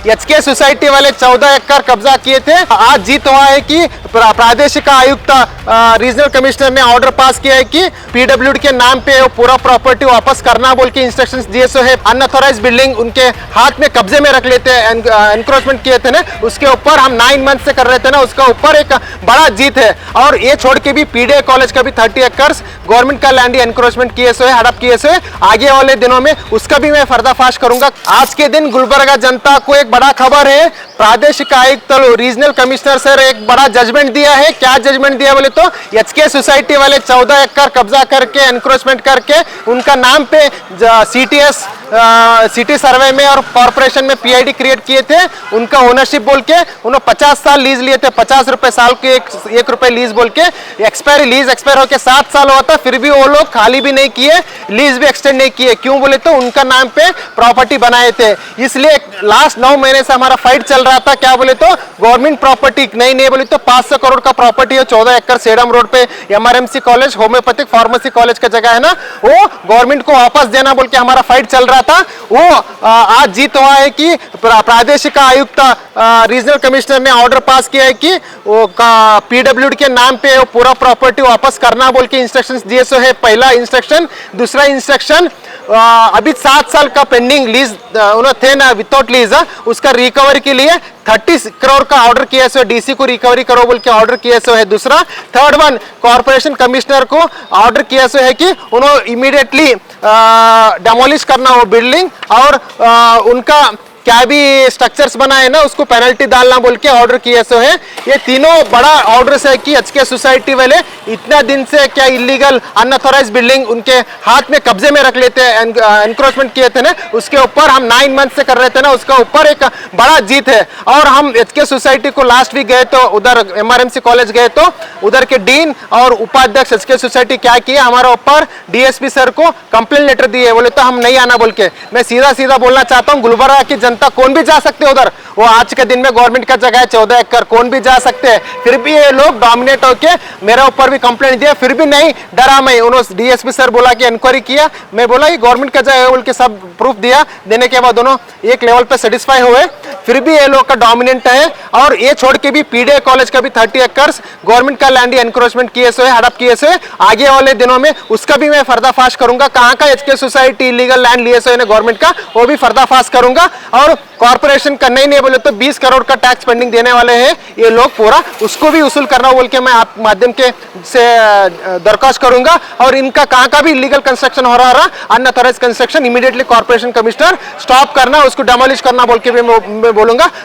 HK society वाले 14 एकड़ कब्जा किए थे। आज जीत हुआ है कि प्रादेशिक आयुक्त रीजनल कमिश्नर ने ऑर्डर पास किया है कि पीडब्ल्यूडी के नाम पे वो पूरा प्रॉपर्टी वापस करना बोल के इंस्ट्रक्शंस दिए। सो है अनऑथराइज्ड बिल्डिंग उनके हाथ में कब्जे में रख लेते हैं, एनक्रोचमेंट किए थे ना, उसके ऊपर हम 9 मंथ से कर रहे थे ना, उसका ऊपर एक बड़ा जीत है। और ये छोड़ के भी पीडीए कॉलेज का भी 30 एकर्स गवर्नमेंट का लैंड एनक्रोचमेंट किए सो है, हड़प किए सो है। आगे वाले दिनों में उसका भी मैं पर्दाफाश करूंगा। आज के दिन गुलबर्गा जनता को एक बड़ा खबर है, प्रादेशिक आयुक्त रीजनल कमिश्नर सर एक बड़ा जजमेंट दिया है। क्या जजमेंट दिया बोले तो एचके सोसाइटी वाले 14 एकड़ कब्जा करके एनक्रोचमेंट करके उनका नाम पे सीटीएस सिटी सर्वे में और कॉर्पोरेशन में पीआईडी क्रिएट किए थे। उनका ओनरशिप बोल के उन्होंने 50 साल लीज लिए थे, 50 रुपए साल के, 1 रुपए लीज बोल के। लीज एक्सपायर होकर 7 साल हुआ था, फिर भी वो लोग खाली भी नहीं किए, लीज भी एक्सटेंड नहीं किए। क्यों बोले तो उनका नाम पे प्रॉपर्टी बनाए थे। इसलिए लास्ट 9 महीने से हमारा फाइट चल रहा था। क्या बोले तो गवर्नमेंट प्रॉपर्टी नहीं बोले तो 500 करोड़ का प्रॉपर्टी है, 14 एकड़ सेडम रोड पे एमआरएमसी कॉलेज, होम्योपैथिक फार्मेसी कॉलेज का जगह है ना, वो गवर्नमेंट को वापस देना बोल के हमारा फाइट चल रहा था। वो आज जीत हुआ है कि प्रादेशिक आयुक्त रीजनल कमिश्नर ने ऑर्डर पास किया है कि वो पीडब्ल्यूडी के नाम पे वो पूरा प्रॉपर्टी वापस करना बोल के इंस्ट्रक्शंस दिए। सो है पहला इंस्ट्रक्शन। दूसरा इंस्ट्रक्शन अभी 7 साल का पेंडिंग लीज उन्होंने थे ना विदाउट लीज, उसका रिकवरी के लिए 30 करोड़ का ऑर्डर किया सो, डीसी को रिकवरी करो बोल के ऑर्डर किया सो है। दूसरा थर्ड वन कॉर्पोरेशन कमिश्नर को ऑर्डर किया सो है कि उन्होंने इमीडिएटली डेमोलिश करना हो बिल्डिंग और उनका क्या भी स्ट्रक्चर्स बनाए ना उसको पेनल्टी डालना बोल के ऑर्डर किया सो है। ये तीनों बड़ा ऑर्डर है कि एचके सोसाइटी वाले इतना दिन से क्या इलीगल अनऑथराइज्ड बिल्डिंग उनके हाथ में कब्जे में रख लेते हैं, एनक्रोचमेंट किए थे ना, उसके ऊपर हम 9 मंथ से कर रहे थे ना, उसका ऊपर एक बड़ा जीत है। और हम एचके सोसाइटी को लास्ट वीक गए तो उधर एमआरएमसी कॉलेज गए तो उधर के डीन और उपाध्यक्ष एचके सोसाइटी क्या किए, हमारे ऊपर डीएसपी सर को कंप्लेंट लेटर दिए, बोले तो हम नहीं आना बोल के। मैं सीधा बोलना चाहता हूँ, गुलबर्गा की जनता कौन भी जा सकते उधर, वो आज के दिन में गवर्नमेंट का जगह है 14 एकड़, कौन भी जा सकते हैं। फिर भी ये लोग डोमिनेट होके मेरे ऊपर भी कंप्लेंट दिया, फिर भी नहीं डरा मैं। उन्होंने डीएसपी सर बोला कि इंक्वायरी किया, मैं बोला ये गवर्नमेंट का जगह है बोल के सब प्रूफ दिया, देने के बाद दोनों एक लेवल पे सेटिस्फाई हुए। फिर भी ये लोग का डोमिनेंट है। और ये छोड़ के भी पीडीए कॉलेज का भी 30 एकड़ गवर्नमेंट का लैंड एनक्रोचमेंट किए सो है, हड़प किए सो है। आगे वाले दिनों में उसका भी मैं पर्दाफाश करूंगा, कहाँ का एचके सोसाइटी इलीगल लैंड लिए सो है गवर्नमेंट का, वो भी पर्दाफाश करूंगा। और कॉर्पोरेशन का नहीं बोले तो 20 करोड़ का टैक्स पेंडिंग देने वाले हैं ये लोग, पूरा उसको भी वसूल करना बोल के मैं आप माध्यम के से दरख्वास्त करूंगा। और इनका कहाँ का भी इलीगल कंस्ट्रक्शन हो रहा unauthorised construction immediately corporation commissioner stop करना, उसको डेमोलिश करना बोल के भी मैं बोलूंगा।